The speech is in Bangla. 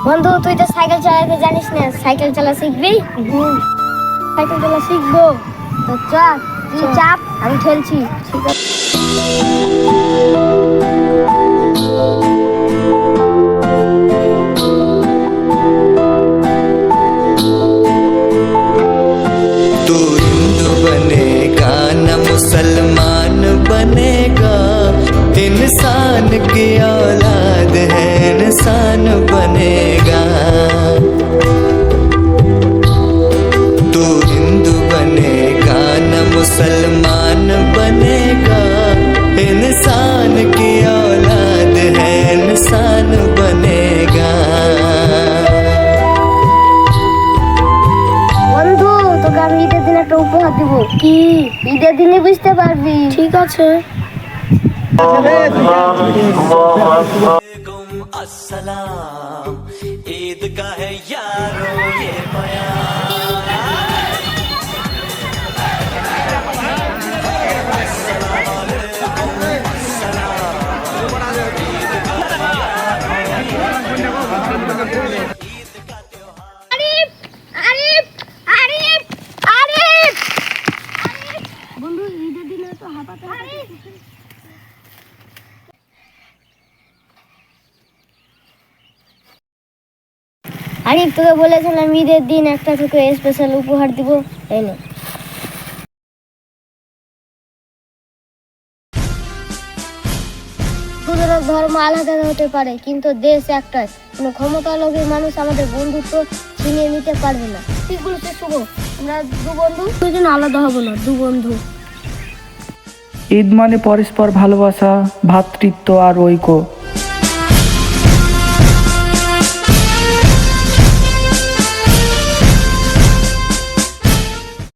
বন্ধু তুই তো সাইকেল চালাতে জানিস না, সাইকেল চালা শিখবি? সাইকেল চালা শিখবো তো চল, তুই চাপ আমি ঠেলছি। ঠিক আছে। तू हिंदू बनेगा न मुसलमान बनेगा, इंसान की औलाद है इंसान बनेगा। तू हिंदू बनेगा न मुसलमान बनेगा, इंसान की औलाद है इंसान बनेगा। বন্ধু তোকে আমি ঈদের দিন একটা উপহার দিব। কি? ঈদের দিনে বুঝতে পারবি। ঠিক আছে। अस्सलाम ईद का है यारो ये बयान। বন্ধু ঈদের দিনে তো হাঁপাতে আরিফ তোকে বলেছিলাম ঈদের দিন একটা তোকে স্পেশাল উপহার দিব, এই নে। ধর্ম আলাদা হতে পারে কিন্তু দেশ একটাই। কোনো ক্ষমতা লোভী মানুষ আমাদের বন্ধুত্ব ছিনিয়ে নিতে পারবে না। ঠিক বলেছিস শুভ, আমরা দু বন্ধু দুজন আলাদা হব না, দু বন্ধু। ঈদ মানে পরস্পর ভালোবাসা, ভ্রাতৃত্ব আর ঐক্য।